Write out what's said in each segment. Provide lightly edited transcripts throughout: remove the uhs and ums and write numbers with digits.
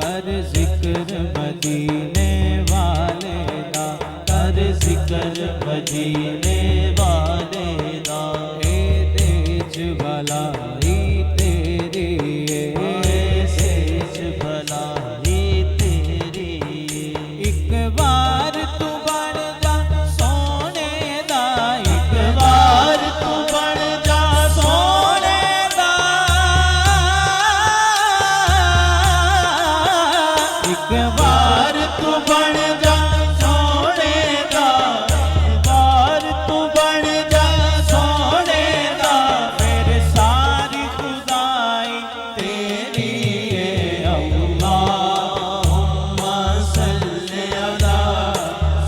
कर जिक्र मदीने वाले दा, कर जिक्र मदीने वाले दा। ए तेज भलाई तेरी, ए सेज भलाई तेरी। एक बार तू बन जा सोने दा, एक बार तू बन जा सोने दा। एक बार तू बन जा सोने दा, एक बार तू बन जा सोने दा। मेरे सारी खुदाई तेरी है। अल्लाहुम्म सल्ली अला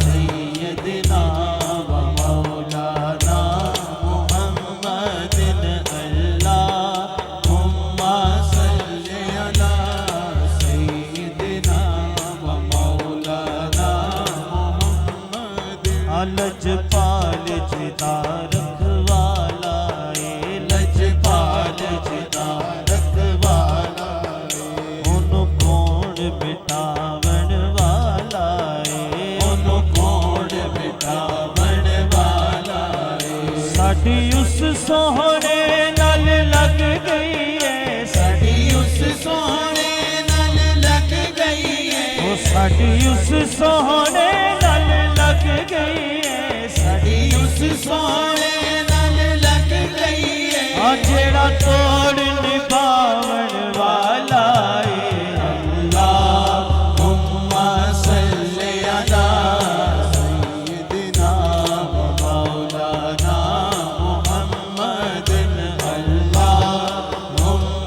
सय्यदिना व मौलाना मुहम्मदिन। अल्लाहुम्म सल्ली अला सय्यदिना व मौलाना मुहम्मद। लजपाल जिदा रखवाला ए, लजपाल जिदा रखवाला ए। ओनु कौन मिटावन वाला ए, ओनु कौन मिटावन वाला ए। साडी उस सोहने नाल लग गई है, साडी उस सोहने नाल लग गई है। ओ साडी उस सोहने नाल लग गई है, साडी उस सोहने नाल लग गई है। आ जेड़ा तोड़ निभावन वाला है। अल्लाहुम्म सल्ली अला सय्यदिना व मौलाना मुहम्मद। अल्लाहुम्म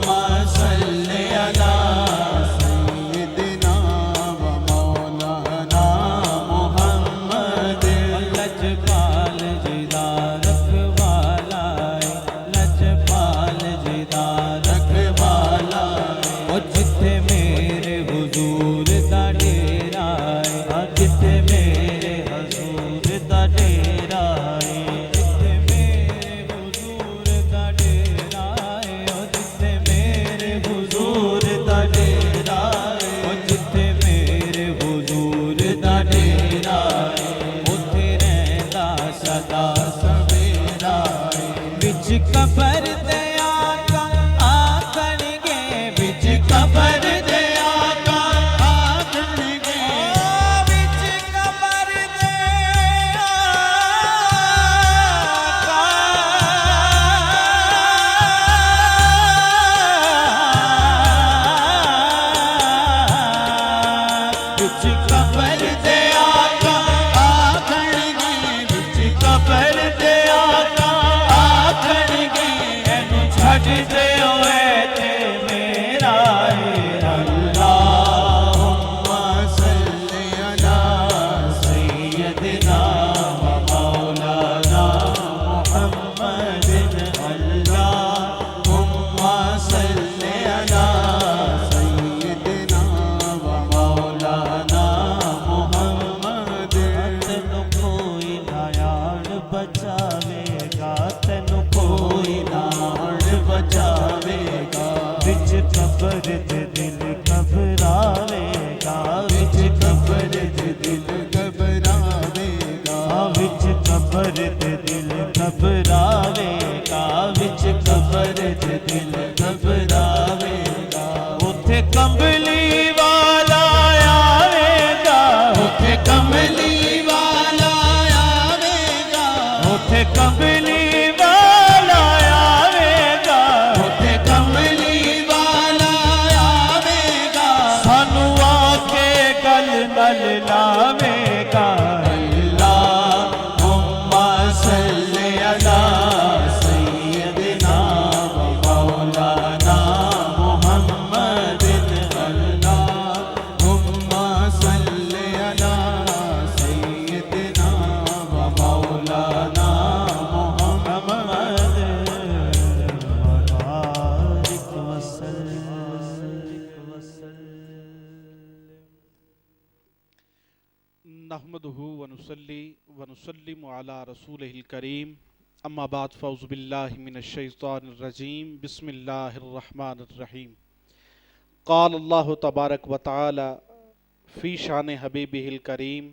कबर दे आका आखणगे विच कबर दे आका आखणगे विच कबर दे आका विच कबर दे आका आखणगे विच कबर दे आका आखणगे एनु छड्ड दिओ ते मेरा अल्लाहुम्मा सल्ली अला सय्यदिना व मौलाना मुहम्मदिन अल्लाहुम्मा सल्ली अला सय्यदिना व मौलाना मुहम्मदिन तेनु कोई ना यार बचावेगा तेनु कोई ना बचावेगा विच कबर दे दिल घबरावेगा विच कबर दे दिल घबरावेगा विच कबर दे दिल घबरावेगा विच कबर दे दिल घबरावेगा उथे कंबली वाला आवेगा उथे कंबली वाला आवेगा उथे कंबली वाला आवेगा उथे कंबली वाला आवेगा सानू आके गल नल लावेगा अल्लाहुम्मा सल्ली अला सय्यदिना व मौलाना मुहम्मदिन अल्लाहुम्मा सल्ली अला सय्यदिना व मौलाना मुहम्मद बारिक नहमदुहु व नुसल्ली व नुसल्लिमु अला रसूलिहिल करीम अम्मा बाद फ़ौज़ु बिल्लाहि मिनश शैतानिर रजीम बिस्मिल्लाहिर रहमानिर रहीम क़ाल अल्लाहु तबारक व तआला फ़ी शान हबीबिहिल करीम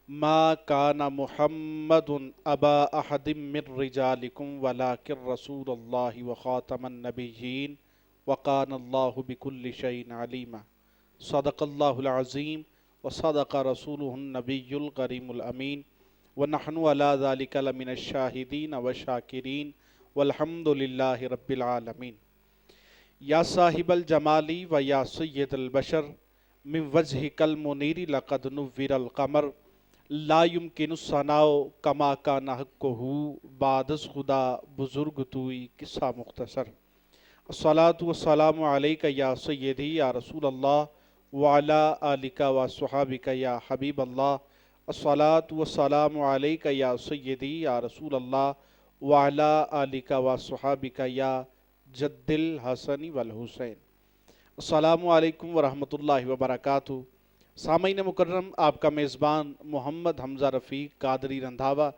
मा काना मुहम्मदुन अबा अहदिम मिर रिजालिकुम वलाकिन रसूलुल्लाहि व ख़ातमन नबिय्यीन व कानल्लाहु बिकुल्लि शैइन अलीमा सदक़ल्लाहुल अज़ीम व सदक़ रसूलुहुन नबियुल करीमुल अमीन व नहनु अला ज़ालिका लमिनश शाहिदीन व शाकिरीन वल्हम्दुलिल्लाहि रब्बिल आलमीन या साहिबल जमाली व या सय्यदल बशर मिन वजहिकल मुनीरी लक़द नुव्विरल क़मर ला युमकिनु सनाओ कमा काना हक़्क़ुहु बादस खुदा बुजुर्ग तुई किस्सा मुख्तसर अस्सलातु वस्सलामु अलैका या सय्यदी या रसूल अल्लाह व अला आलिका व सुहाबिका या हबीब अल्लाह अस्सलातु वस्सलामु अलैका या सय्यदी या रसूल अल्लाह व अला आलिका व सुहाबिका या जद्दिल हसनी वल हुसैन अस्सलामु अलैकुम व रहमतुल्लाहि व बरकातुहू। सामईन मुकर्रम, आपका मेज़बान मोहम्मद हमज़ा रफ़ीक कादरी रंधावा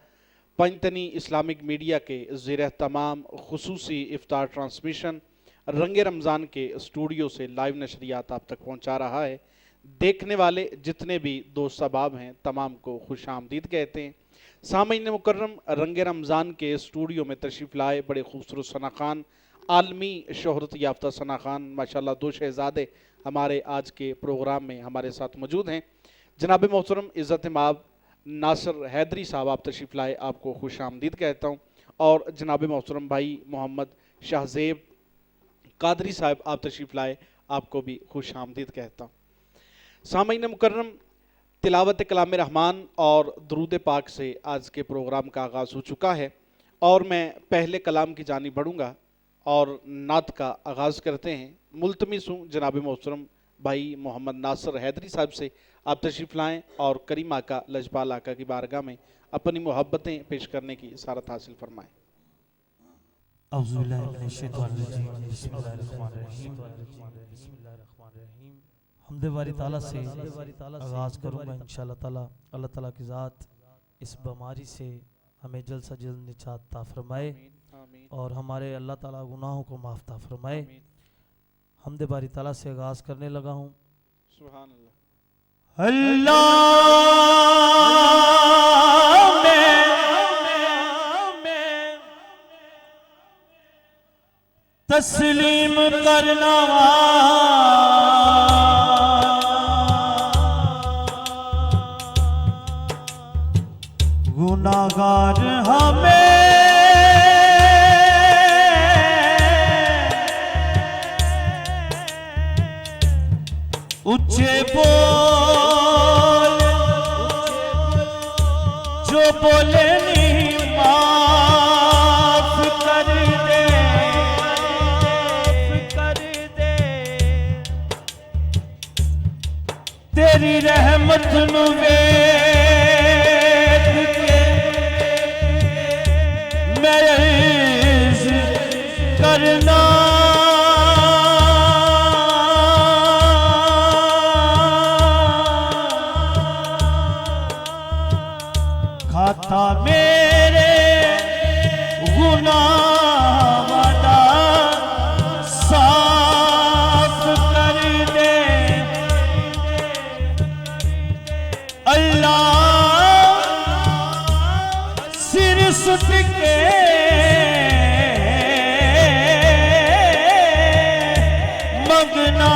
पंजतनी इस्लामिक मीडिया के ज़ेर तमाम खुसूसी इफ्तार ट्रांसमिशन रंगे रमज़ान के स्टूडियो से लाइव नशरियात आप तक पहुँचा रहा है। देखने वाले जितने भी दोस्त अहबाब हैं तमाम को खुश आमदीद कहते हैं। सामईन मुकर्रम, रंगे रमज़ान के स्टूडियो में तशरीफ़ लाए बड़े खूबसूरत सना खान, आलमी शोहरत याफ्ता सना खान माशाल्लाह दो शहज़ादे हमारे आज के प्रोग्राम में हमारे साथ मौजूद हैं। जनाब मोहतरम इज़्ज़त माब नासिर हैदरी साहब आप तशरीफ़ लाए, आपको खुश आमदीद कहता हूँ। और जनाब मोहतरम भाई मोहम्मद शाहज़ेब कादरी साहब आप तशरीफ़ लाए, आपको भी खुश आमदीद कहता हूँ। सामईन मुकर्रम, तिलावत कलाम रहमान और दरूद पाक से आज के प्रोग्राम का आगाज़ हो चुका है और मैं पहले कलाम की जानी बढ़ूँगा और नात का आगाज़ करते हैं। मुल्तमिस हूँ जनाब मोहतरम भाई मोहम्मद नासिर हैदरी साहब से आप तशरीफ़ लाएँ और करीम आका लजपाल आका की बारगाह में अपनी मोहब्बतें पेश करने की सारत हासिल फरमाएँ। हमदे बारी ताला से आगाज़ करूँगा इंशाअल्लाह ताला। अल्लाह ताला की ज़ात इस बीमारी से हमें जल्द से जल्द निजात ता फरमाए और हमारे अल्लाह ताला गुनाहों को माफ़ ता फरमाए। हमदे बारी ताला से आगाज़ करने लगा हूँ। सुभान अल्लाह। तस्लीम करना गुनाहगार हमें ऊंचे बोल जो बोले नहीं माफ कर दे तेरी रहमत नु वेख के मैं अर्ज करना खाता मेरे गुनाह वादा साफ कर दे अल्लाह सिर सुट के मंगना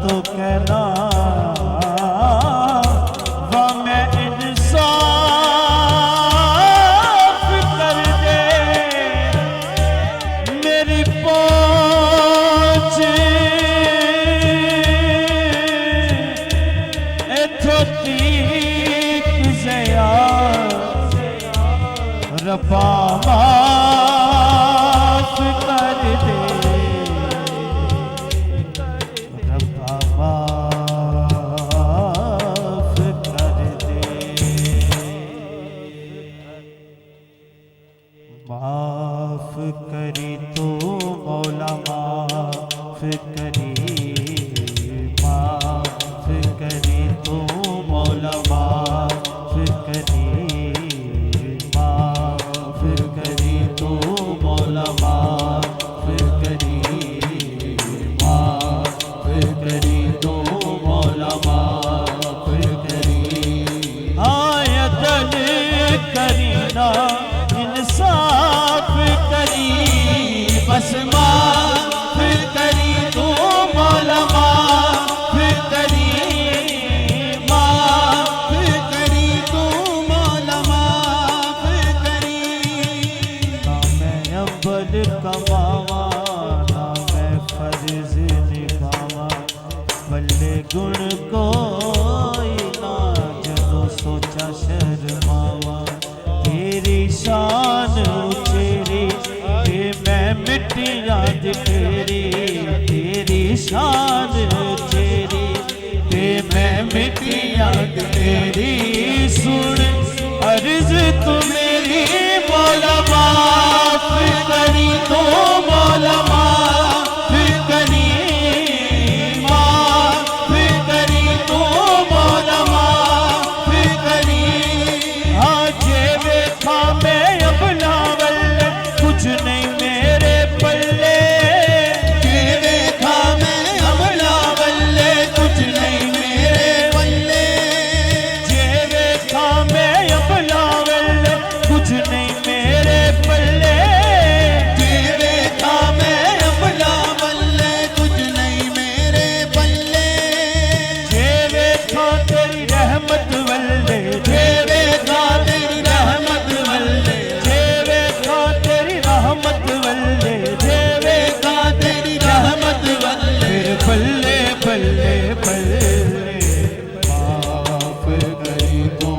तो कहना वा मैं इंसाफ कर दे मेरी पहुंच इथों तीक जया रब्बा माफ कर दे माफ करी तो मौला माफ करी माफ करी तो मौला माफ करी माफ करी तो मौला माफ करी माफ करी तो मौला माफ करी आयतन करीना इंसाफ करी बस माफ करी तो मौला माफ करी माफ करी तो मौला माफ करी ना मैं अव्वल कमावा ना मैं फर्ज निभावा बल्ले गुण कोई ना जदों सोचा शर्मावा तेरी शान उचेरी के मैं मिट्टी याद तेरी तेरी शान उचेरी के मैं मिट्टी याद तेरी सुन अर्ज तू मेरी मौला माफ करी तो मौला माफ करी माफ करी तो मौला माफ करी आज देखा मैं अपना वल्ले कुछ नहीं मेरे पल्ले देखा मैं अपना वल्ले कुछ नहीं मेरे पल्ले जे देखा मैं अपना वल्ले कुछ नहीं मेरे पल्ले जे देखा मैं अपना वल्ले कुछ नहीं मेरे पल्ले जे देखा तेरी रहमत वल्ले जे देखा तेरी रहमत वल्ले जे देखा तेरी रहमत वल्ले जे देखा तेरी रहमत वल्ले बल्ले बल्ले बल्ले माफ करी तो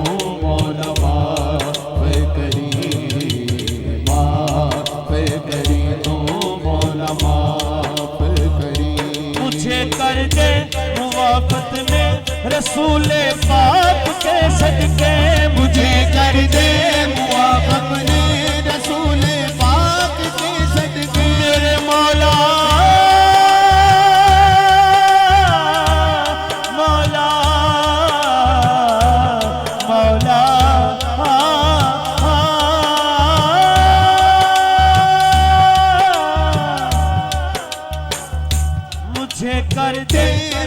मौला माफ करी माफ करी तो मौला माफ करी मुझे कर दे मुवाफत में रसूले पाक के सदके मुझे कर दे मुवाफत में रसूले पाक के सदके मेरे मौला मौला मौला कर दे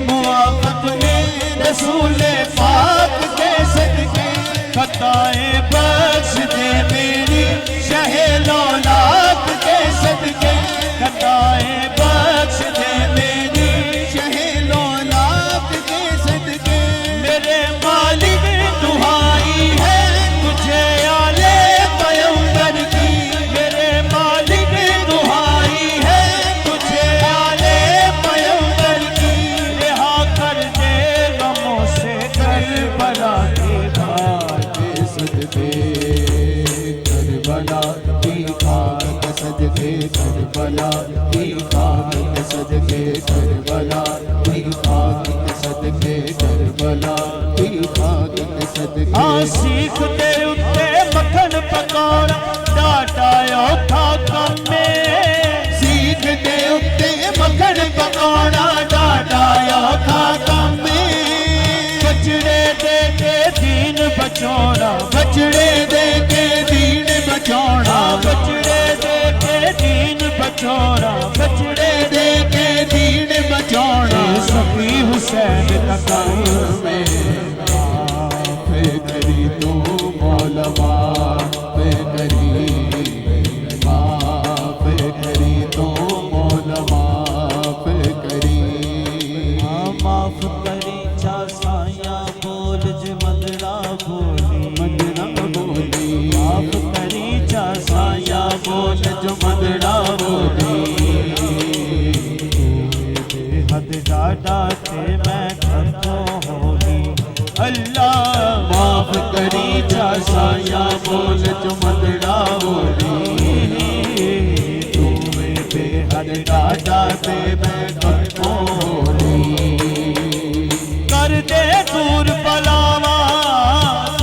मुआफ़त में रसूले पाक के सदके खताएं बख्श दे मेरी शहे लौलाद के सदके खताएं बख्श दे मेरी शहे लौलाद के सदके मेरे मालिक दुहाई है तुझे आले पैगंबर की मेरे मालिक दुहाई है तुझे आले पैगंबर की रिहा कर दे गमों से करबला की खाक सदके करबला की खाक सदके करबला की खाक सदके करबला की खाक सदके करबला की खाक सदके सीख दे उत्ते मक्खन पकौड़ा डाटा औखा कम में सीख दे उत्ते मक्खन पकौड़ा डाटा औखा कम में बचड़े दे के दीन बचौड़ा बचड़े दे के दीन बचौड़ा बचड़े दे के दीन बचौड़ा बचड़े दे के दीन बचौड़ा सफी हुसैन कदम में माफ करी तो मौला माफ करी माफ करी तो मौला माफ करी माफ करी चा साया बोल जे मंदरा बोली माफ करी चा साया बोल जो मंदरा बोली बेहद डाटा ते मैं खतो होगी अल्लाह माफ करी चा साया बोल जो मंदरा बोली तुम्हें बेहद डाटा ते मैं खतो होगी कर दे दूर बलावा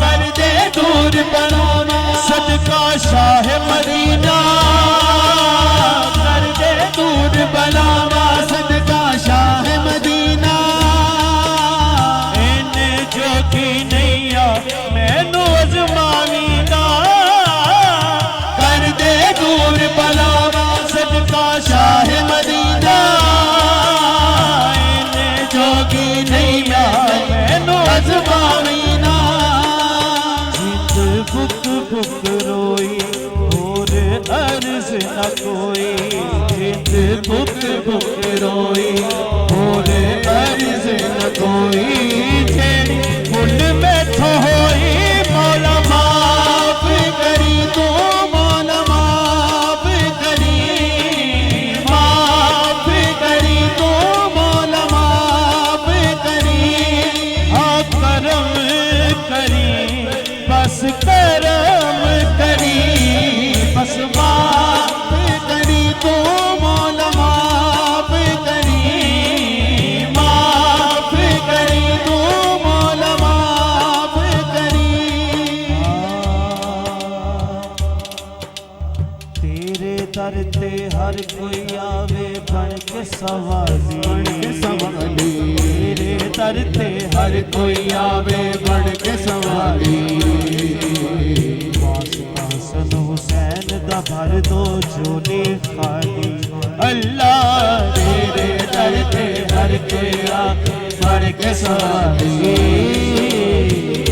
कर दे दूर बलावा सदका शाह मदीना कर दे दूर बलावा सदका शाह मदीना इन्ने जोगी नैया मैनू अजमावीना कर दे दूर बलावा सदका शाह मदीना इन्ने जोगी नैया मैनू अजमावीना जिंद बुक बुक रोई और अर्ज न कोई जिंद बुक बुक रोई और अर्ज न कोई तेरी भुल में तो होई मौला माफ करी तो मौला माफ करी तो मौला माफ करी हाँ करम करी बस करम करी बस माफ करी तो मौला माफ करी तो मौला माफ करी तेरे दर ते हर कोई आवे बन के सवाली तेरे दर ते हर कोई आवे बन के सवाली हसन हुसैन दा भर दो झोली खाली अल्लाह तेरे दर ते हर कोई आवे बन के सवाली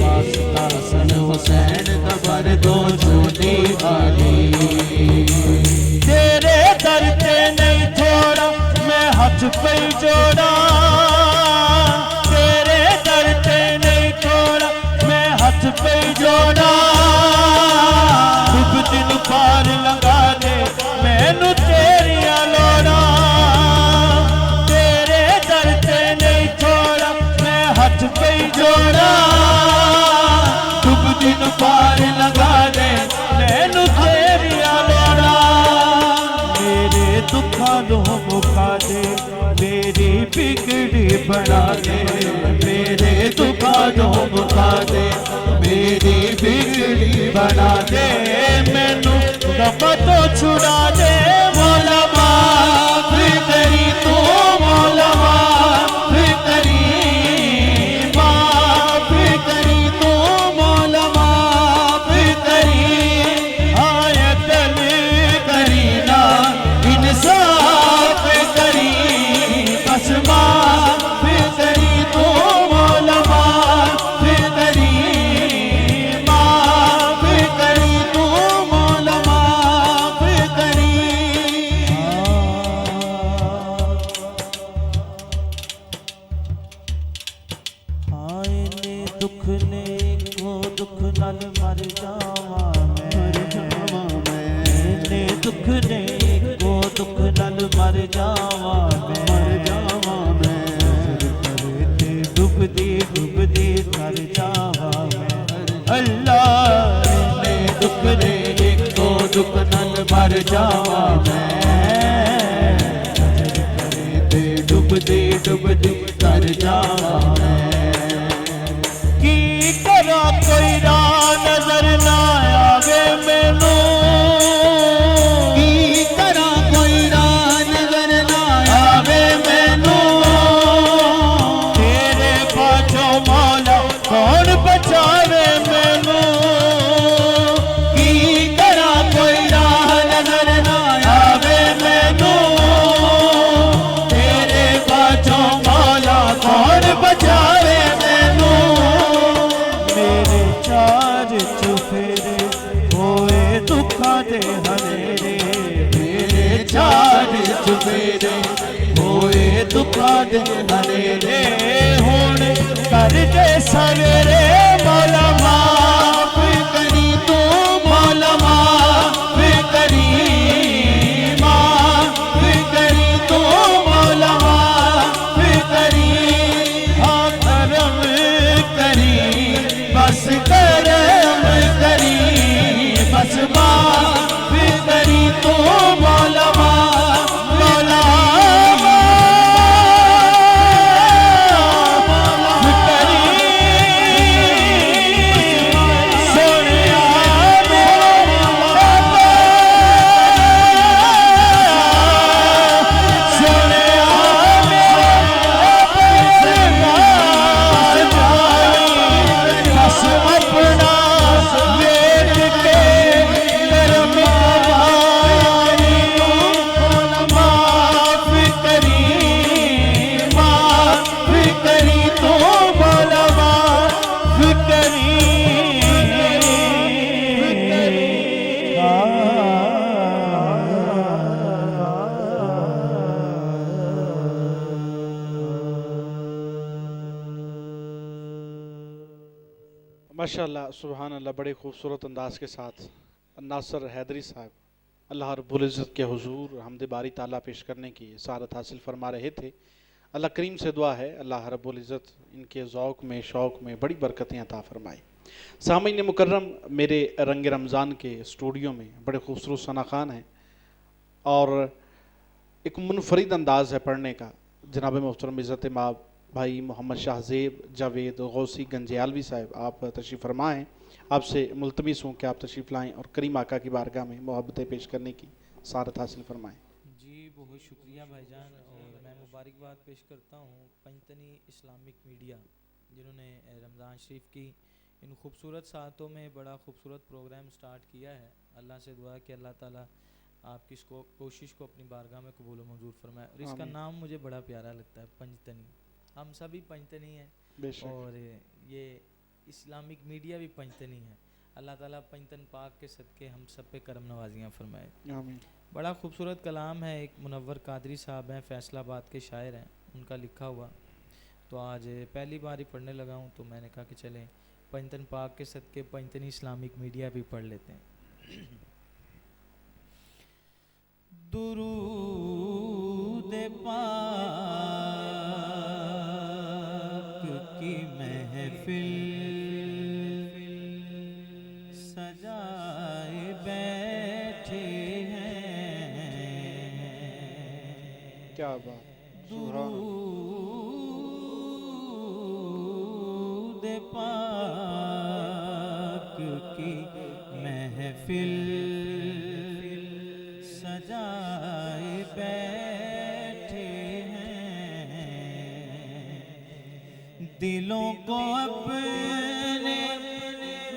हसन हुसैन दा भर दो झोली खाली तेरे दर ते नहीं छोड़ा मैं हाथ पे जोड़ा तेरे दर ते नहीं छोड़ा मैं हाथ पे जोड़ा डूब दिन पार लगा दे मैनू तेरिया लोड़ा तेरे दर ते नहीं छोड़ा मैं हाथ पे जोड़ा डूब दिन पार लगा दे मैनू तेरिया लोड़ा मेरे दुखा नो मुका दे मेरी बिगड़ी बना दे मेरे दुखा नो मुका दे मेरी बिगड़ी बना दे मैनू गम तो छुड़ा दे मौला माफ करी तो मौला माफ करी तो मौला माफ करी आयतन करी ना इंसाफ करी बस मर जावा मैं करते डुबदी कर जावा मैं अल्लाह ने दुख दे एक तो दुख नल मर जावा मैं करते डुबदी कर जावा मैं की करा कोई राह नजर ना आवे मैनू की करा कोई राह नजर ना आवे मैनू तेरे पाछो मौला कौन बचावे मैनू की करा कोई राह नजर ना आवे मैनू तेरे पाछो मौला कौन बचावे मैनू मेरे चार चुफेरे होए दुखा दे हनेरे मेरे चार चुफेरे होए दुखा दे हनेरे हुण कर दे सवेरे मौला माफ करी तू मौला माफ करी माफ करी तू मौला माफ करी हाँ करम करी बस करम करी बस माफ करी तू मौला मौला माफ करी सोनिया बस अपना वेट के करम वाली माफ करी तो बोला माफ करी माशाअल्लाह सुभान अल्लाह, बड़े खूबसूरत अंदाज के साथ नासर हैदरी साहब अल्लाह रब्बुल इज़्ज़त के हुजूर हमद बारी ताला पेश करने की सारत हासिल फरमा रहे थे। अल्लाह करीम से दुआ है अल्लाह रब्बुल इज़्ज़त इनके ज़ौक़ में शौक़ में बड़ी बरकतें अता फरमाए। सामीन मुकर्रम, मेरे रंग रमज़ान के स्टूडियो में बड़े खूबसूरत सना खान हैं और एक मुनफरिद अंदाज़ है पढ़ने का। जनाब मोहतरम इज़्ज़त माब भाई मोहम्मद शाहज़ेब जावेद गौसी गंजियालवी साहब, आप तशरीफ़ फरमाएँ। आपसे मुल्तमिस हूँ कि आप तशरीफ़ लाएँ और करीम आका की बारगाह में मोहब्बतें पेश करने की सारत हासिल फरमाएँ। जी बहुत शुक्रिया भाईजान, और मैं मुबारकबाद पेश करता हूँ पंजतनी इस्लामिक मीडिया जिन्होंने रमज़ान शरीफ की इन खूबसूरत सातों में बड़ा खूबसूरत प्रोग्राम स्टार्ट किया है। अल्लाह से दुआ कि अल्लाह ताला आपकी इसको कोशिश को अपनी बारगाह में कबूल व मंजूर फरमाए। और इसका नाम मुझे बड़ा प्यारा लगता है, पंजतनी। हम सभी पंजतनी हैं और ये इस्लामिक मीडिया भी पंजतनी है। अल्लाह ताला पंजतन पाक के सदक़े हम सब पे करम नवाजियाँ फरमाए। आमीन। बड़ा खूबसूरत कलाम है, एक मुनव्वर कादरी साहब हैं, फैसलाबाद के शायर हैं, उनका लिखा हुआ। तो आज पहली बार ही पढ़ने लगा हूँ तो मैंने कहा कि चलें पंजतन पाक के सदक़े पंजतनी इस्लामिक मीडिया भी पढ़ लेते हैं। दुरूद पाक की महफिल सजाए बैठे हैं, क्या बात। दुरूद पाक की महफिल सजाए बैठे हैं, दिलों को अपने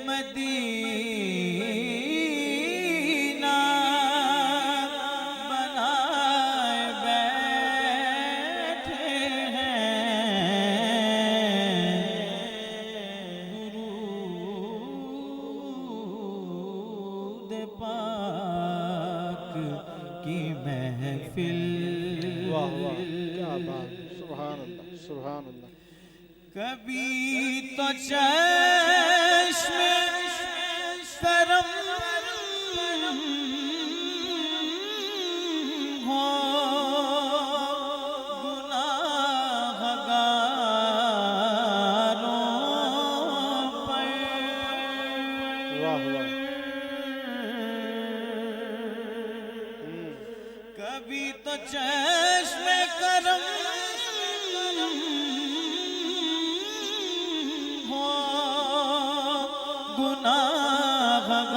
मदीना बनाए बैठे हैं, दुरूद पाक की महफिल। वाह वाह, क्या बात, सुभान अल्लाह सुभान अल्लाह। कभी तो चश्मे करम हो चश्मे करम हो गुनाहगारों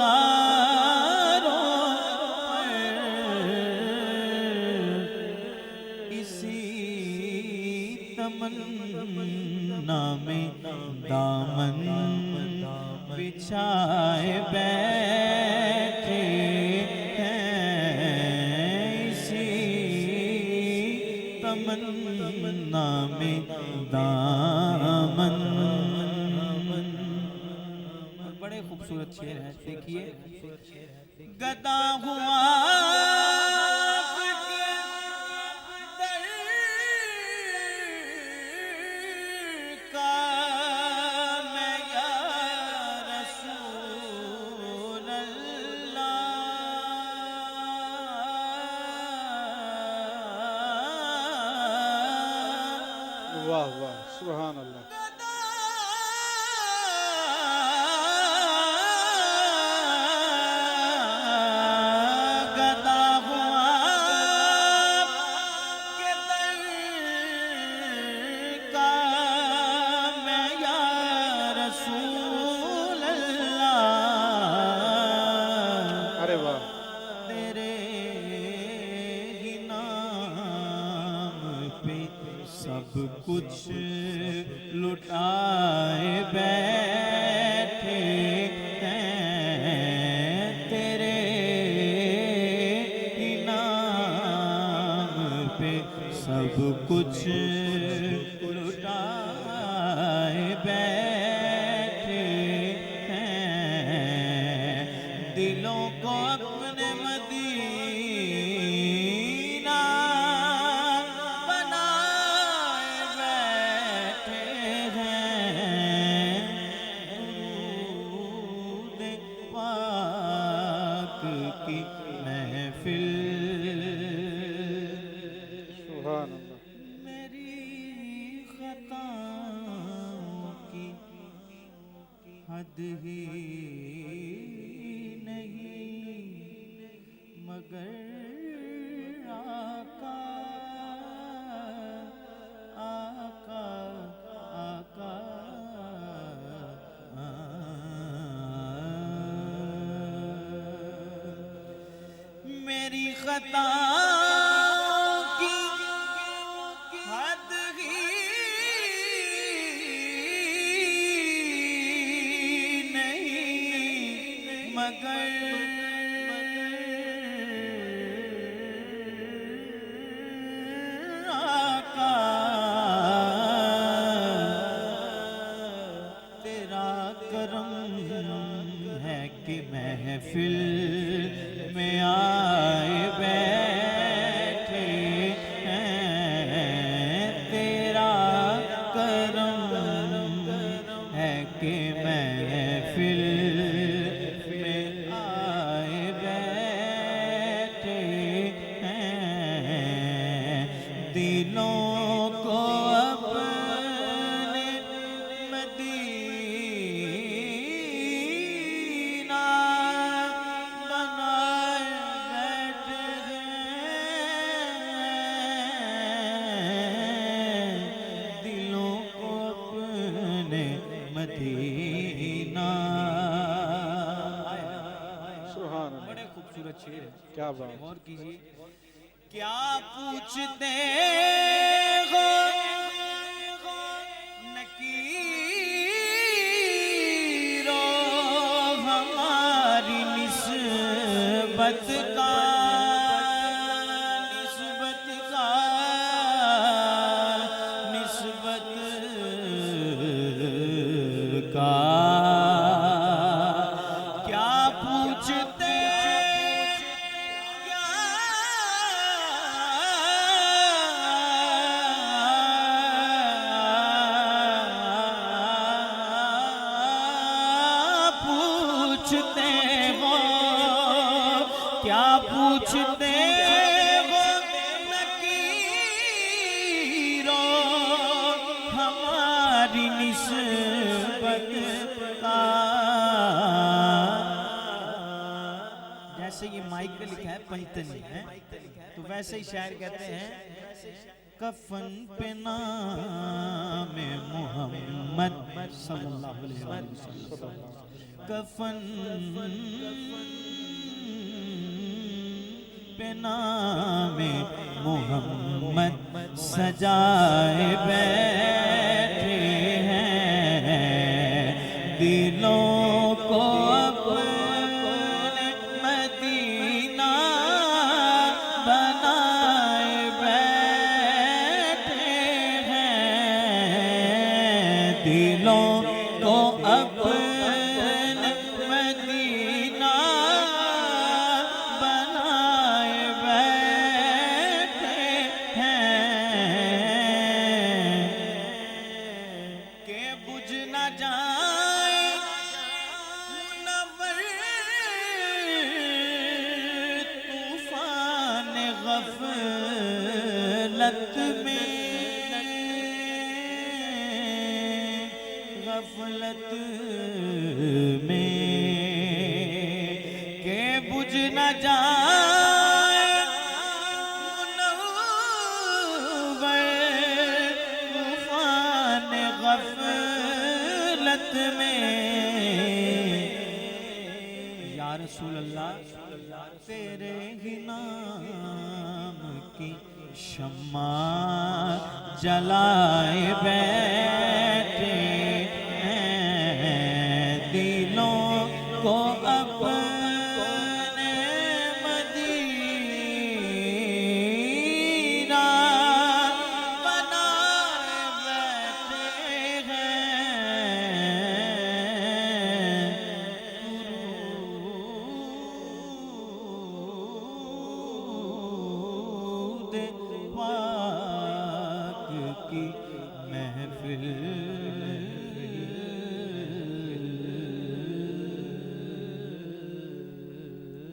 पर, इसी तमन्ना में दामन बिछाए बैठे हैं, इसी तमन्ना में दामन। बड़े खूबसूरत शेर है, देखिए। गदा हुआ वाह वाह, सुभान अल्लाह। गदा हुआ के दर का मैं या रसूल अल्लाह। अरे वाह। तेरे ही नाम पे सब कुछ लुटाए बैठे हैं, तेरे ही नाम पे सब कुछ लुटाए बैठे हैं, दिलों को अपने मदीना बनाए बैठे हैं, दुरूद पाक की महफिल। सुभान अल्लाह। मेरी खताओं की हद ही नहीं, मगर आका आका आका मेरी खताओं की हद ही नहीं, मगर आका तेरा करम है कि महफिल में आए बैठे हैं, तेरा करम है कि महफिल में आए बैठे हैं, दिलों को अपने मदीना बनाए बैठे हैं, दिलों को अपने मदीना। सुभान अल्लाह। बड़े खूबसूरत शेर है, क्या बात। गौर कीजिए। क्या पूछते हो नकीरो हमारी निस्बत का, निस्बत का, निस्बत का। क्या पूछते पूछते हो, क्या पूछते हो नकीरो हमारी निस्बत का। जैसे ये माइक पे लिखा है पंचतनी है, तो वैसे ही शायर कहते हैं कफन पे नाम मोहम्मद सल्लल्लाहु अलैहि वसल्लम, कफन पे नाम मोहम्मद सजाए बैठे हैं, दिलों को अपने मदीना बनाए बैठे हैं, दिलों को अपने मदीना बनाए बैठे हैं, के बुझ न जाए मुनव्वर तूफान गफलत में, गफलत में, के बुझ न जाए मुनव्वर तूफान गफलत में, या रसूल अल्लाह तेरे ही नाम की शम्मा जलाए बैठे हैं, दिलों को अपने मदीना बनाए बैठे हैं, दुरूद पाक की महफिल।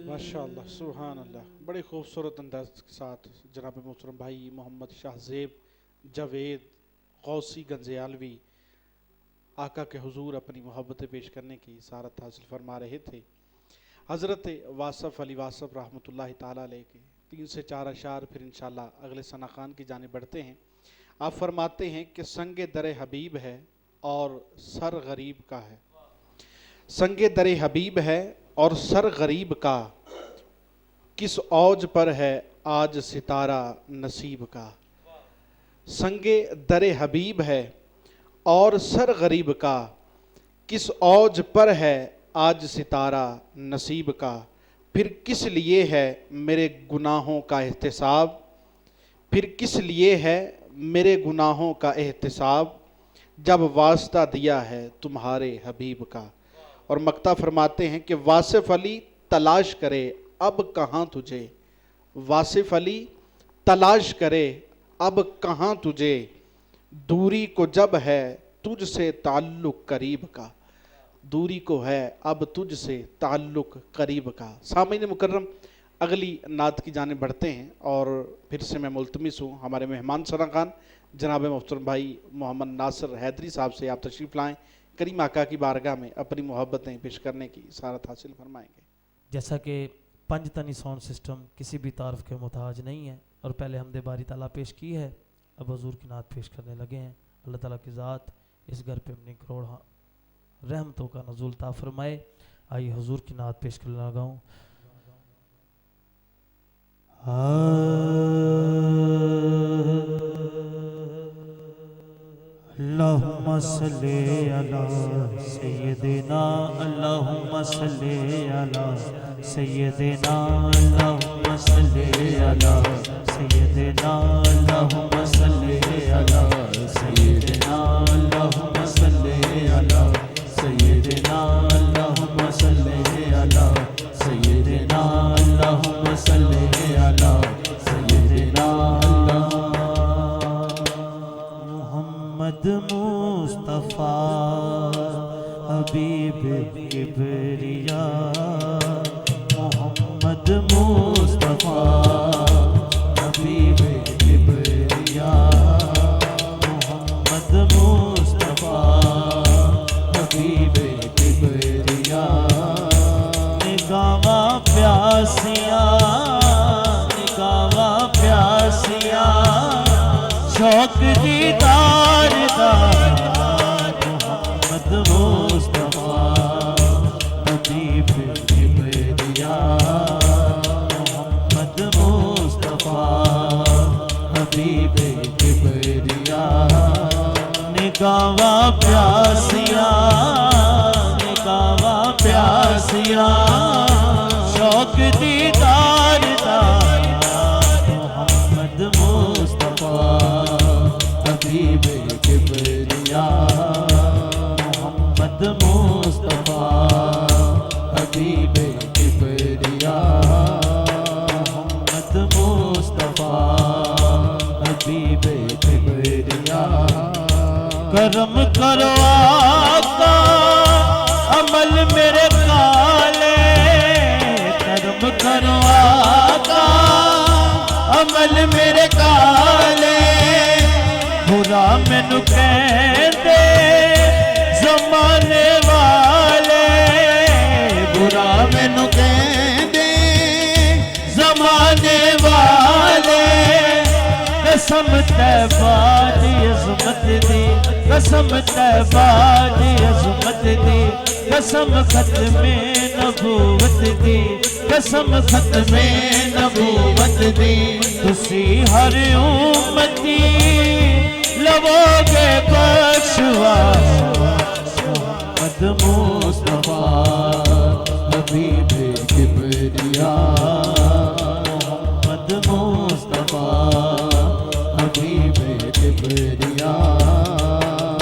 माशाअल्लाह सुभान अल्लाह, बड़े खूबसूरत अंदाज के साथ जनाब मोहतरम भाई मोहम्मद शाहजेब जावेद गौसी गंजियालवी आका के हुजूर अपनी मोहब्बतें पेश करने की सारत हासिल फरमा रहे थे। हज़रत वासफ़ अली वासफ़ रहमतुल्लाहि ताला अलैह के 3 से 4 अशार फिर इंशाअल्लाह अगले सना खान की जानिब बढ़ते हैं। आप फरमाते हैं कि संगे दरे हबीब है और सर गरीब का है, संगे दरे हबीब है और सर गरीब का, किस औज पर है आज सितारा नसीब का। संगे दरे हबीब है और सर गरीब का, किस औज पर है आज सितारा नसीब का। फिर किस लिए है मेरे गुनाहों का एहतिसाब, फिर किस लिए है मेरे गुनाहों का एहतिसाब, जब वास्ता दिया है तुम्हारे हबीब का। और मक्ता फरमाते हैं कि वासिफ अली तलाश करे अब कहाँ तुझे, वासिफ अली तलाश करे अब कहाँ तुझे, दूरी को जब है तुझसे ताल्लुक करीब का, दूरी को है अब तुझसे ताल्लुक करीब का। सामीन मुकर्रम, अगली नात की जाने बढ़ते हैं और फिर से मैं मुल्तमिस हूँ हमारे मेहमान सना खान जनाब मोहतरम भाई मोहम्मद नासिर हैदरी साहब से आप तशरीफ़ लाएँ, करीम आका की बारगाह में अपनी मोहब्बतें पेश करने की सारत हासिल फरमाएंगे। जैसा कि पंचतनी साउंड सिस्टम किसी भी तारफ़ के मोहताज नहीं है और पहले हमदे बारी ताला पेश की है, अब हुजूर की नात पेश करने लगे हैं। अल्लाह ताला की ज़ात इस घर पे अपनी करोड़ रहमतों का नज़ुल ता फरमाए। आइए हुजूर की नात पेश करने लगा हूँ। अल्लाहुम्मा सल्ली अला सय्यदिना, अल्लाहुम्मा सल्ली अला सय्यदिना, अल्लाहुम्मा सल्ली अला सय्यदिना, अल्लाहुम्मा सल्ली अला सय्यदिना, अल्लाहुम्मा सल्ली अला सय्यदिना, अल्लाहुम्मा सल्ली अला सय्यदिना, अल्लाहुम्मा सल्ली अला सय्यदिना। मोहम्मद मुस्तफ़ा हबीब किबरिया, मोहम्मद मुस्तफ़ा हबीब किबरिया, मोहम्मद मुस्तफ़ा हबीब किबरिया, निगावा प्यासिया शौक दीदार दा मोहम्मद मुस्तफा हबीब किबरिया मोहम्मद मुस्तफा हबीब किबरिया निगावा प्यासिया निगावा प्यासिया शौक दीदार दा मोहम्मद मुस्तफा हबीब किबरिया मोहम्मद मुस्तफा हबीब किबरिया मोहम्मद मुस्तफा हबीब किबरिया करम करो आका अमल मेरे काले करम करो आका अमल मेरे काले बुरा मैनू कहते जमाने वाले बुरा मैनू कहते जमाने वाले कसम तैबा दी अज़मत दी कसम तैबा दी अज़मत दी कसम खत्मे नबूवत दी कसम खत्मे नबूवत दी तुसी हर उम्मती लवोगे बख्शवा मोहम्मद मुस्तफा हबीब किबरिया मोहम्मद मुस्तफा हबीब किबरिया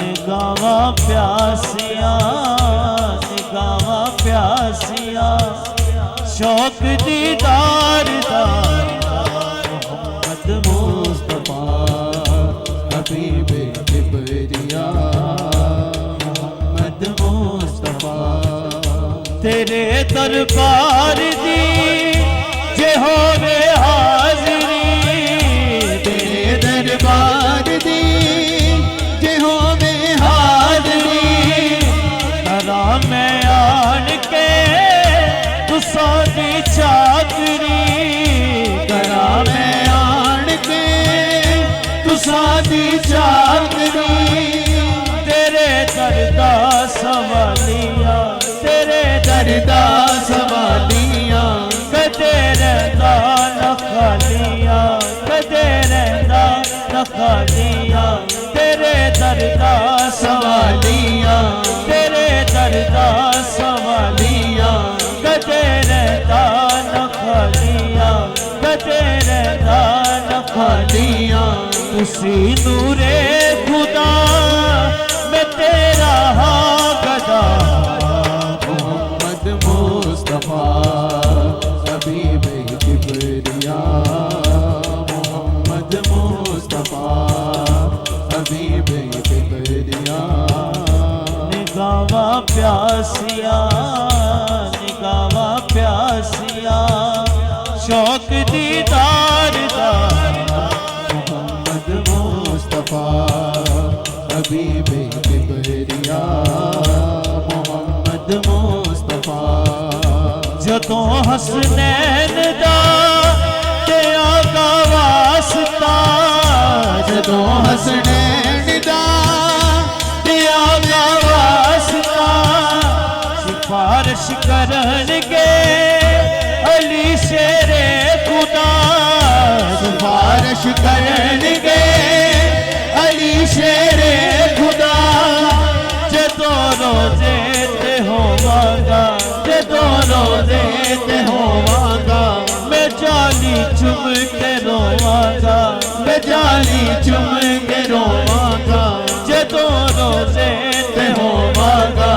निगावा प्यासिया निगावा प्यासिया शौक दीदार दा मोहम्मद मुस्तफा हबीब किबरिया मोहम्मद मुस्तफा तेरे दरबार दी जे होवे हाज़री तेरे दरबार दी जे होवे हाज़री करा मैं आन के तुसा दी चाकरी करा मैं आन के तुसा दी चाकरी तेरे दरदा सवालिया तेरे दरदा सवालिया कदे रहता न खालिया कदे रहता न खालिया तेरे दरदा सवालिया तेरे दरदा सवालिया कदे रहता न खालिया कदे रहता न खालिया तुसी नूरे खुदा मैं तेरा हाँ गदा मोहम्मद मुस्तफा हबीब किबरिया मोहम्मद मुस्तफा हबीब किबरिया निगावा प्यासिया निगावा प्यासिया शौक दीदार दा मोहम्मद मुस्तफा हबीब किबरिया मोहम्मद मुस्तफा जदों हसनैन दा ते आगा वास्ता जदों हसनैन दा ते आगा वास्ता सिफारिश करनगे अली शेरे खुदा सिफारिश करनगे अली शेरे खुदा जदों रोजे ते होवांगा जदों रोजे ते होवांगा मैं जाली चुम के रोवांगा मैं जाली चुम के रोवांगा जदों रोजे ते होवांगा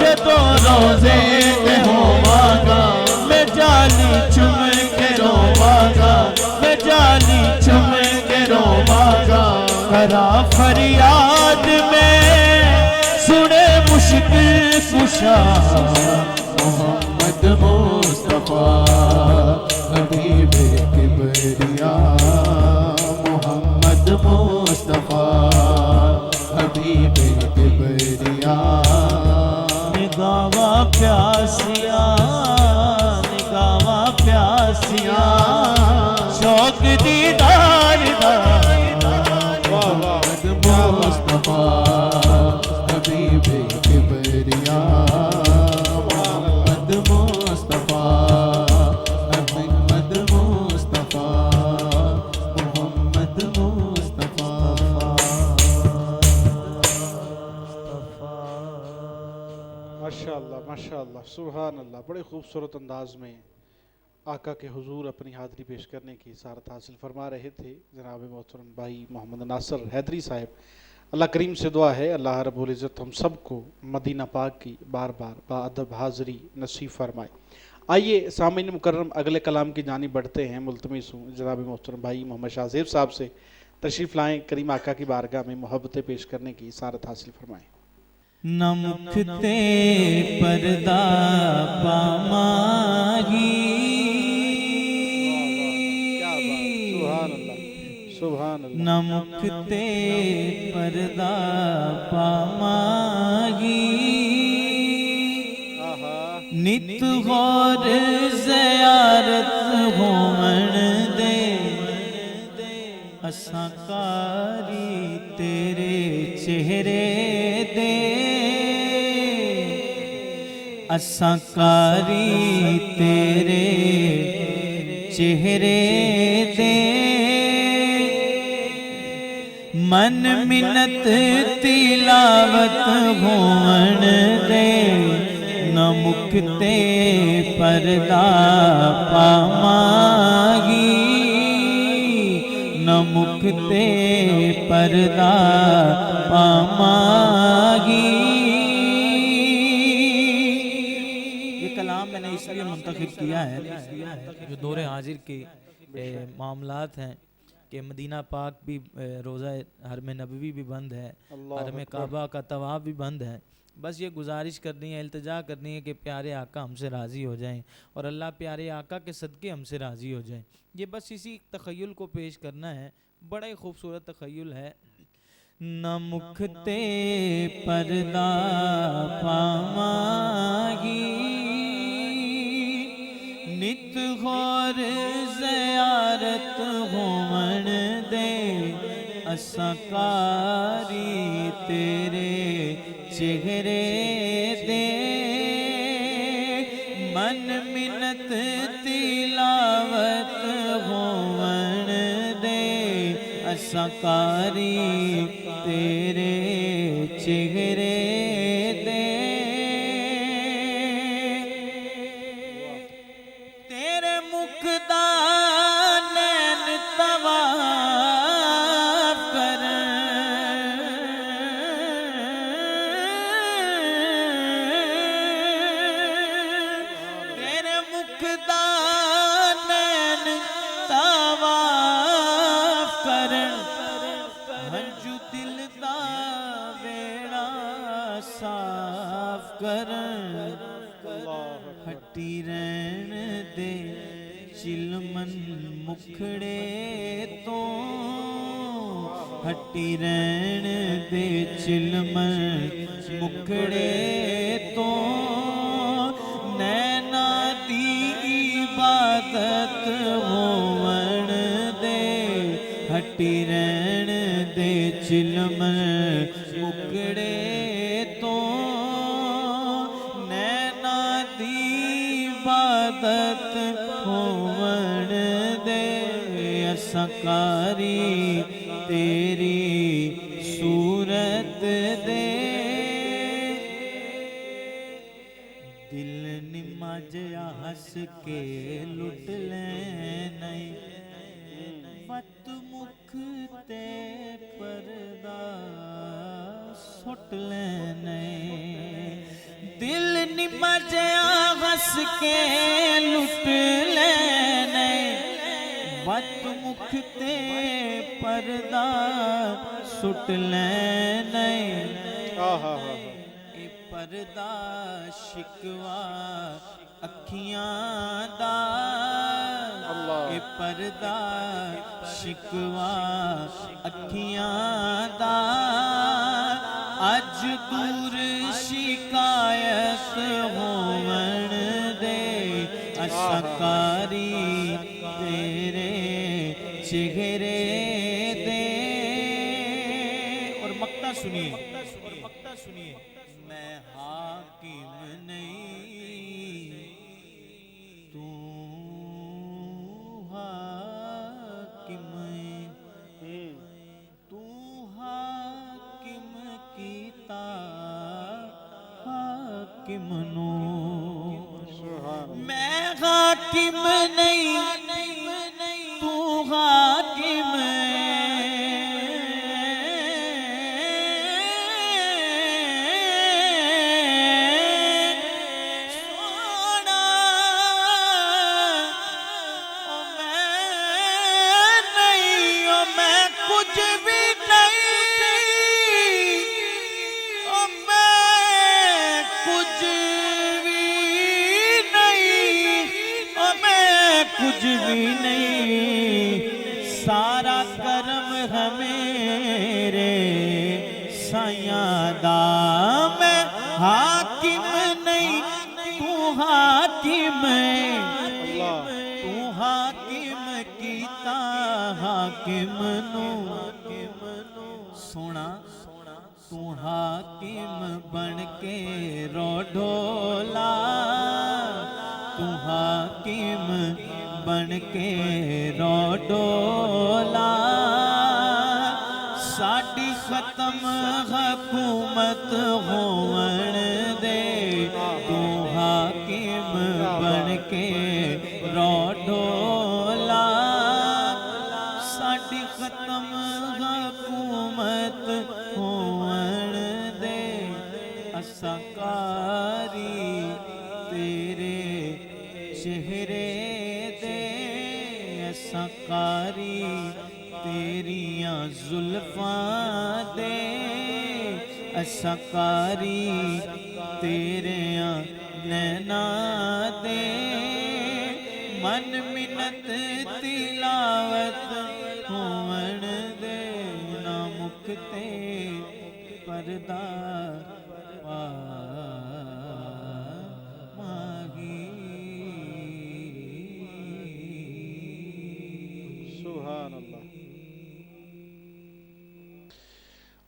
जदों रोजे ते होवांगा मैं जाली चुम के रोवांगा मैं जाली चुम के रोवांगा करा फरियाद में सुने मुश्किल कुशा मोहम्मद मुस्तफा हबीब किबरिया मोहम्मद मुस्तफा हबीब किबरिया निगावा प्यासिया निगावा प्यासिया शौक दीदार दा माशाअल्लाह, सुभान अल्लाह। बड़े खूबसूरत अंदाज में आका के हुजूर अपनी हाज़िरी पेश करने की सारत हासिल फरमा रहे थे जनाब मोहतरम भाई मोहम्मद नासिर हैदरी साहब। अल्लाह करीम से दुआ है अल्लाह रब्बुल इज़्ज़त हम सबको मदीना पाक की बार बार बाअदब हाज़िरी नसीब फरमाए। आइए सामीन मुकर्रम अगले कलाम की जानिब बढ़ते हैं। मुल्तमिस हूँ जनाब मोहतरम भाई मोहम्मद शाहज़ेब साहब से तशरीफ़ लाएँ, करीम आका की बारगाह में मोहब्बतें पेश करने की सारत हासिल फरमाएँ। नमुखते पर्दा पामागी, क्या बात, सुभान अल्लाह, सुभान अल्लाह। नमुखते पर्दा पामागी, आहा, नित गौर ज़ियारत होवण दे, असां कारी तेरे चेहरे दे, असां कारी तेरे चेहरे दे, मन मिन्नत तिलावत होवण दे, न मुक्ते पर्दा पामागी, न मुक्ते पर्दा पामागी। ये कलाम मैंने इसलिए मुंतखब किया है, जो दौरे हाजिर के मामलात हैं कि मदीना पाक भी रोज़ा हरम नबवी भी बंद है, हरम काबा का तवाफ़ भी बंद है। बस ये गुजारिश करनी है, इल्तिजा करनी है कि प्यारे आका हमसे राज़ी हो जाएं और अल्लाह प्यारे आका के सदक़े हमसे राज़ी हो जाएं। ये बस इसी तख़य्युल को पेश करना है। बड़ा ही खूबसूरत तख़य्युल है। न मुखते पर्दा पामागी, नित गौर ज़ियारत होवण दे, असां कारी तेरे चेहरे दे, मन मिन्नत तिलावत होवण दे, असां कारी तेरे चेहरे दे, तेरे मुख दा नैन तवाफ करन, तेरे मुख दा नैन तवाफ करन, हंजू दिल दा वेड़ा साफ करन, हटी रहन दे चिलमन मुखड़े तो, हटी रहन दे चिलमन मुखड़े तो, नैना दी इबादत होवण दे, हटी रहन दे चिलमन मुखड़े तो, नैना दी इबादत होवण दे, असां कारी तेरी सूरत दे, दिल निम्मा जिहा हस के लुट लैना, वत मुख ते पर्दा सुट लैना, दिल निम्मा जिहा हस के लुट लैना, वत मुख ते पर्दा सुट लैना, आहा, ए पर्दा शिकवा अखियां दा, ए पर्दा शिकवा अखियां दा, अज दूर शिकायत होवण दे, असां कारी तेरे चेहरे दे। और मक्ता सुनिए, मैं हाकिम नहीं, तू हाकिम, तू हाकिम कीता हाकिम नू, हाकिम नहीं तू हाकिम सोना ओ मैं नहीं ओ मैं कुछ भी नहीं ओ मैं कुछ भी नहीं ओ मैं कुछ भी नहीं सारा कर्म है मेरे साया दा मैं हाकिम नहीं तू हाकिम तू हाकिम कीता हाकिम नू सोना तू हाकिम बन के रो ढोला तू हाकिम बन के रो ढोला साडी खत्म हुकूमत होवन दे तू हाकिम बन के रो ढोला साडी खत्म हुकूमत होवन दे असकारी तेरे चेहरे दे असकारी तेरियां जुल्फां दे असकारी तेरियां नैना दे मन मिन्नत तिलावत होवन दे ना मुक्ते पर्दा सुभान अल्लाह,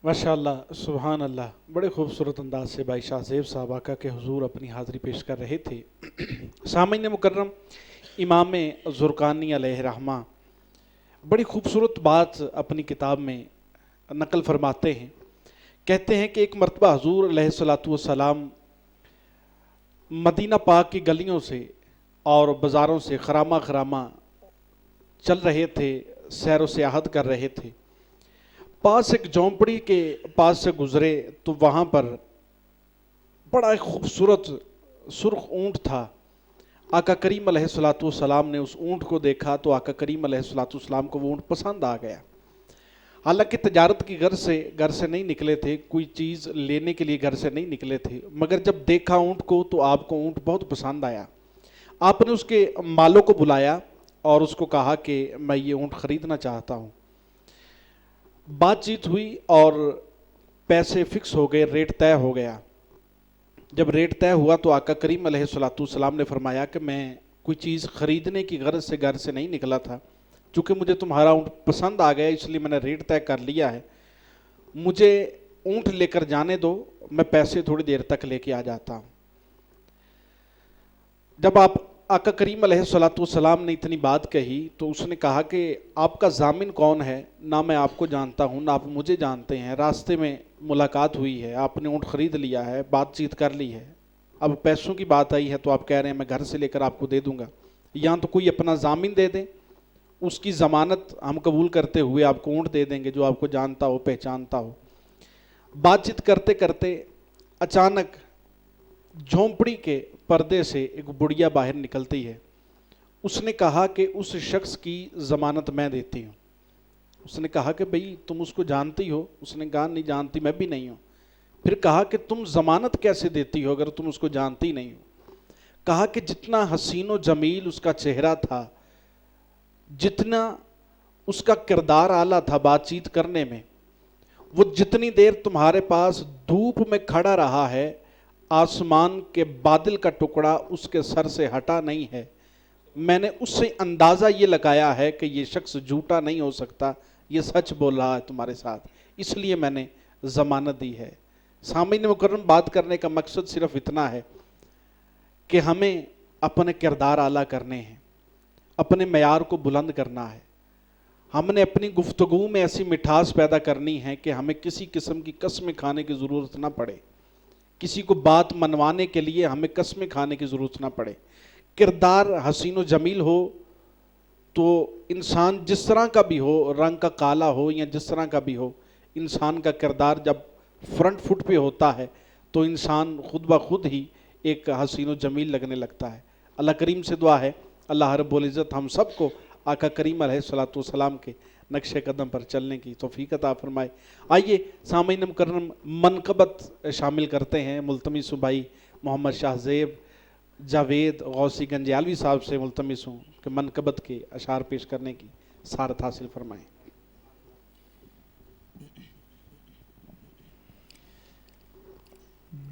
माशाअल्लाह, सुभान अल्लाह। बड़े खूबसूरत अंदाज से भाई शाहज़ेब साहब आका के हुजूर अपनी हाज़िरी पेश कर रहे थे। सामीन मुकर्रम, इमाम ज़ुरक़ानी अलैहिर्रहमा बड़ी खूबसूरत बात अपनी किताब में नकल फरमाते हैं। कहते हैं कि एक मरतबा हुजूर अलैहिस्सलातु वस्सलाम मदीना पाक की गलियों से और बाज़ारों से खरामा खरामा चल रहे थे, सैर व सियाहत कर रहे थे। पास एक झोंपड़ी के पास से गुजरे तो वहाँ पर बड़ा एक खूबसूरत सुर्ख ऊँट था। आका करीम अलैहिस्सलातु वस्सलाम ने उस ऊँट को देखा तो आका करीम अलैहिस्सलातु वस्सलाम को वो ऊँट पसंद आ गया। हालांकि तजारत की घर से नहीं निकले थे, कोई चीज़ लेने के लिए घर से नहीं निकले थे, मगर जब देखा ऊँट को तो आपको ऊँट बहुत पसंद आया। आपने उसके मालों को बुलाया और उसको कहा कि मैं ये ऊँट ख़रीदना चाहता हूँ। बातचीत हुई और पैसे फिक्स हो गए, रेट तय हो गया। जब रेट तय हुआ तो आका करीम अलैहिस्सलातु वस्सलाम ने फरमाया कि मैं कोई चीज़ ख़रीदने की गर्ज से घर से नहीं निकला था, चूँकि मुझे तुम्हारा ऊँट पसंद आ गया इसलिए मैंने रेट तय कर लिया है, मुझे ऊँट लेकर जाने दो, मैं पैसे थोड़ी देर तक लेके आ जाता हूँ। जब आका करीम अलैहिस्सलातु वस्सलाम ने इतनी बात कही तो उसने कहा कि आपका ज़ामिन कौन है? ना मैं आपको जानता हूँ ना आप मुझे जानते हैं, रास्ते में मुलाकात हुई है, आपने ऊँट ख़रीद लिया है, बातचीत कर ली है, अब पैसों की बात आई है तो आप कह रहे हैं मैं घर से लेकर आपको दे दूँगा। या तो कोई अपना ज़ामिन दे दे, उसकी ज़मानत हम कबूल करते हुए आपको ऊँट दे देंगे जो आपको जानता हो पहचानता हो। बातचीत करते करते अचानक झोंपड़ी के पर्दे से एक बुढ़िया बाहर निकलती है। उसने कहा कि उस शख्स की ज़मानत मैं देती हूँ। उसने कहा कि भाई तुम उसको जानती हो? उसने कहा नहीं जानती, मैं भी नहीं हूँ। फिर कहा कि तुम ज़मानत कैसे देती हो अगर तुम उसको जानती नहीं हो? कहा कि जितना हसीन व जमील उसका चेहरा था, जितना उसका किरदार आला था बातचीत करने में, वो जितनी देर तुम्हारे पास धूप में खड़ा रहा है आसमान के बादल का टुकड़ा उसके सर से हटा नहीं है। मैंने उससे अंदाज़ा ये लगाया है कि ये शख्स झूठा नहीं हो सकता, ये सच बोल रहा है तुम्हारे साथ, इसलिए मैंने ज़मानत दी है। सामीन मुकर्रम, बात करने का मकसद सिर्फ इतना है कि हमें अपने किरदार आला करने हैं, अपने मयार को बुलंद करना है। हमने अपनी गुफ्तगू में ऐसी मिठास पैदा करनी है कि हमें किसी किस्म की कसमें खाने की ज़रूरत ना पड़े, किसी को बात मनवाने के लिए हमें कसमें खाने की ज़रूरत ना पड़े। किरदार हसीन व जमील हो तो इंसान जिस तरह का भी हो, रंग का काला हो या जिस तरह का भी हो, इंसान का किरदार जब फ्रंट फुट पे होता है तो इंसान खुद ब खुद ही एक हसीन व जमील लगने लगता है। अल्लाह करीम से दुआ है अल्लाह रब्बुल इज़्ज़त हम सबको आका करीम अलैहिस्सलातु वस्सलाम के नक्शे कदम पर चलने की तौफीक अता फरमाए। आइए सामीन मुकर्रम मनकबत शामिल करते हैं। मुल्तमिस हूँ भाई मोहम्मद शाहज़ेब जावेद गौसी गंजियालवी साहब से मुल्तमिस हूँ कि मनकबत के अशार पेश करने की सारत हासिल फरमाएँ।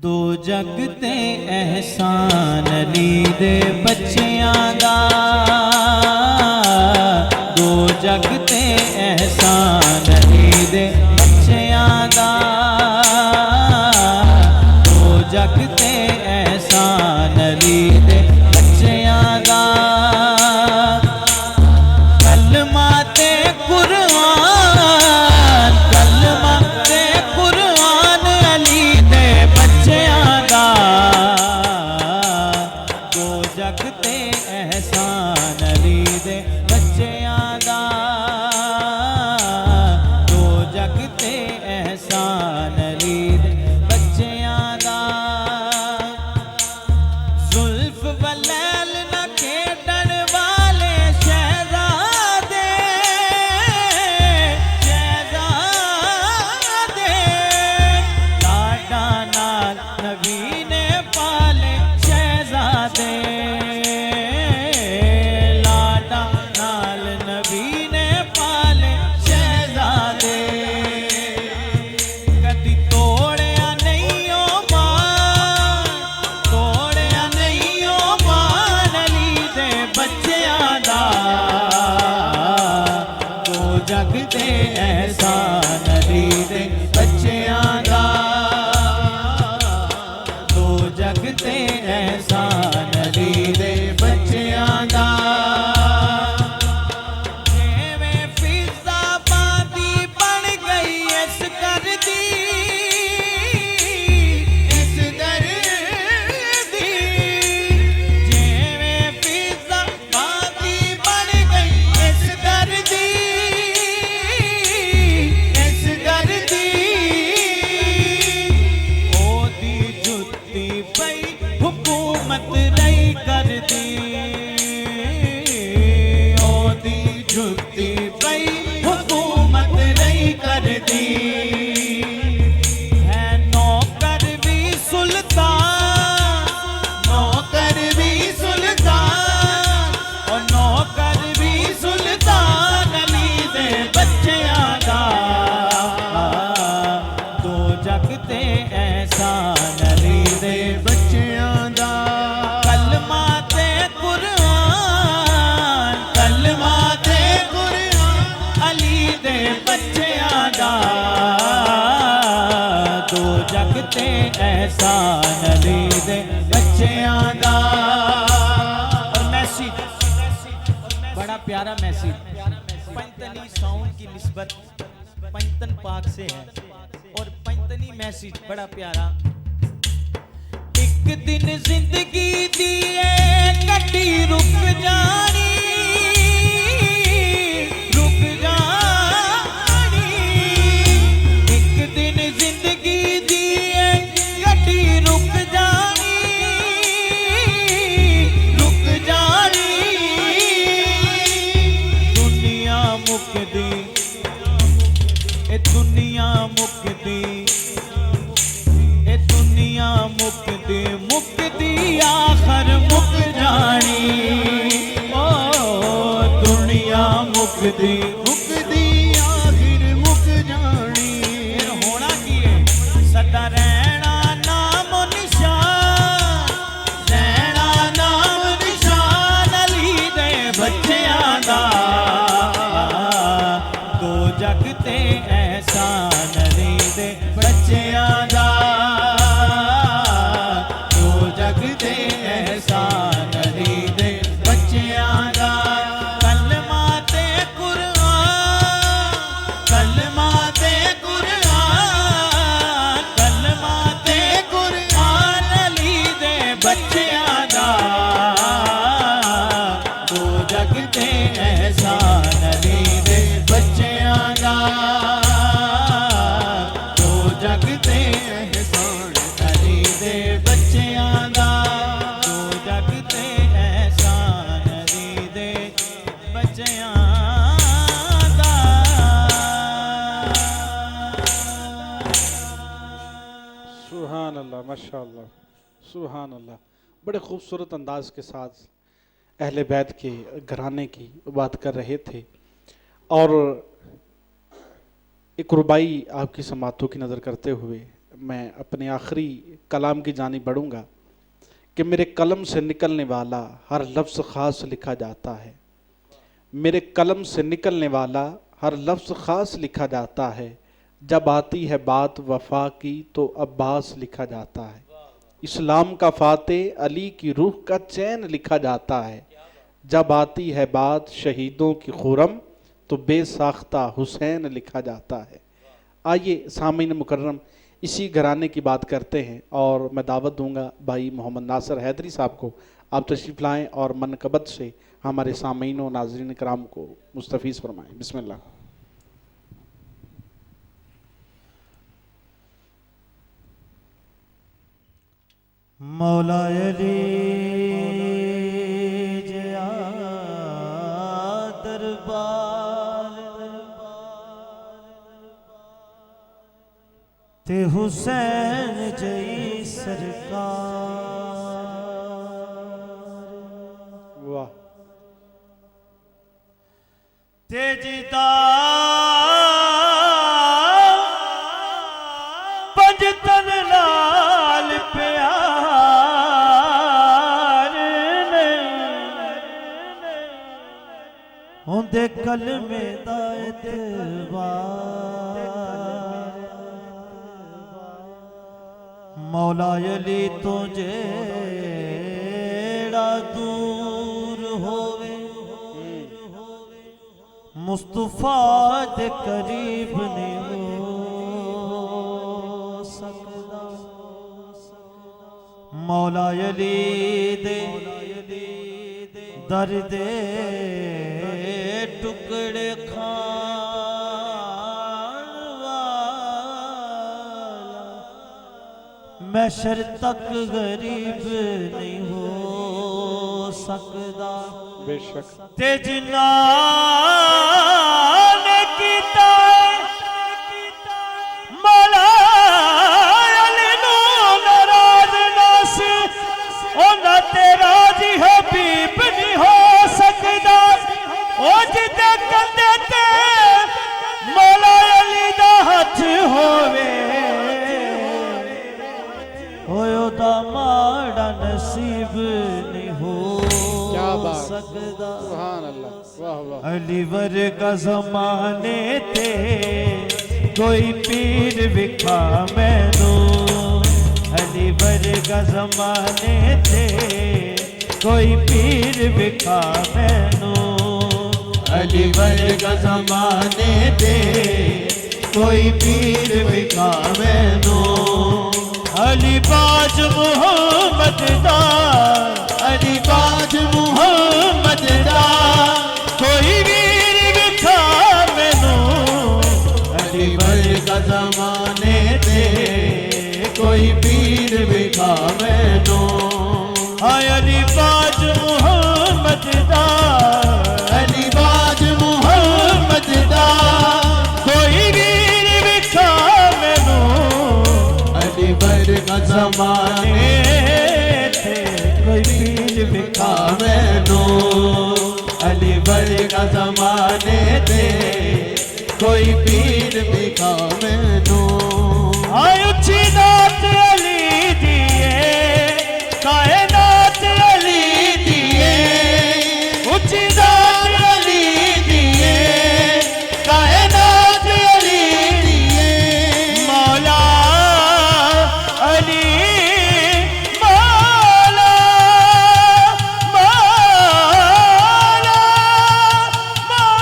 दो जगते एहसान अली दे बच्चियां दा, दो जगते एहसान अली दे बच्चियां दा, दो जगते एहसान अली दे बच्चियां दा, कलमा ते कुरान, कलमा ते कुरान अली दे बच्चियां दा, दो जगते एहसान अली दे बच्चियां दा, दो जगते एहसान अली दे बच्चियां दा, जुल्फ वलैल न खेडण वाले शहजादे, शहजादे लाडा नाल नबी ने पाले शहजादे, लाडा नाल नबी ने पाले शहजादे, कदी तोड़िया नहीं ओ मान, तोड़िया नहीं ओ मान अली दे बच्चियां दा, दो जगते एहसान अली दे बच्चियां दा, दो जगते एहसान अली दे बच्चियां दा, जिवें फिजा बादी बन गई इस घर दी, इस घर दी, जिवें फिजा बादी बन गई इस घर दी, इस घर दी, ओदी जुत्ती पई हुकूमत नहीं करदी, ओदी जुत्ती पई हुकूमत नहीं करदी, है नौकर भी सुल्तान, नौकर भी सुल्तान, और नौकर भी सुल्तान अली दे बच्चियां दा, दो जगते एहसान अली दे बच्चियां दा, कलमा ते कुरान, कलमा ते कुरान अली दे बच्चियां दा, दो जगते एहसान अली दे बच्चियां दा। और मैसेज बड़ा प्यारा मैसेज पंतनी साउंड की निस्बत पंतन पाक से है, और पंतनी मैसेज बड़ा प्यारा। एक दिन जिंदगी दिए गड्डी रुक जानी, रुक जानी, एक दिन जिंदगी दिए गड्डी रुक जानी, रुक जानी, दुनिया मुकदी, ए दुनिया मुकदी, ए दुनिया मुकदी, मुकदी आखर मुक जानी, ओ दुनिया मुकदी, मुकदी आखिर मुक जानी, फिर होना की है सदा रहना नाम निशान, रहना नाम निशान अली दे बच्चियां दा, दो जगते एहसान अली दे बच्चियां दा, दो जगते एहसान अली दे बच्चियां दा, कलमा ते कुरान, कलमा ते कुरान, कलमा ते कुरान अली दे बच्चियां दा, अल्लाह, माशाअल्लाह, सुभान अल्लाह। बड़े खूबसूरत अंदाज के साथ अहले बैत के घराने की बात कर रहे थे और एक रुबाई आपकी समातों की नज़र करते हुए मैं अपने आखिरी कलाम की जानिब बढ़ूँगा कि मेरे कलम से निकलने वाला हर लफ्ज़ ख़ास लिखा जाता है। मेरे कलम से निकलने वाला हर लफ्ज़ ख़ास लिखा जाता है। जब आती है बात वफा की तो अब्बास लिखा जाता है। इस्लाम का फ़ातेह अली की रूह का चैन लिखा जाता है। जब आती है बात शहीदों की खुरम तो बेसाख्ता हुसैन लिखा जाता है। आइए सामीन मुकर्रम इसी घराने की बात करते हैं और मैं दावत दूंगा भाई मोहम्मद नासिर हैदरी साहब को, आप तशरीफ़ लाएँ और मनकबत से हमारे सामीन व नाज़रीन कराम को मुस्तफ़ीज़ फरमाएँ। बिस्मिल्लाह। मौला अली जया दरबार ते हुसैन जई सरकार। वाह। तेजदा पंजतन लाल प्यार ने होंदे कलमे दा एतबार। मौला अली तो जेड़ा दूर होवे मुस्तफा दे करीब नहीं हो सकदा। मौला अली दे दर्द टुकड़े खान वाला महशर तक गरीब नहीं हो सकदा। बेशक ते जिन्ना ने कीता मौला अली नू नाराज नास ओंदा तेरा जी हबीब नहीं हो सकदा। ओ जिदे कंधे ते मौला अली दा हथ होवे होयो दा माड़ा नसीब नहीं हो सकदा। सुभान अल्लाह, वाह वाह। अली वर्गा ज़माने ते कोई पीर विखा मैनू। अली वर्गा ज़माने ते कोई पीर विखा मैनू। अली वर्गा ज़माने ते कोई पीर विखा मैनू। अली बाज मुहम्मद दा अली बाज मुहम्मद दा कोई वीर विखा मैनू। अली वर्गा ज़माने ते कोई पीर विखा मैनू। हाय अली बाज मुहम्मद दा अली बाज मुहम्मद दा कोई वीर विखा मैनू। अली वर्गा ज़माने ते कोई पीर विखा मैनू। अली वर्गा ज़माने ते कोई पीर विखा मैनू। आय उच्ची नात अली दिए कायनात अली दिए। उच्ची नात अली दिए कायनात अली दिए। मौला अली मौला मौला मौला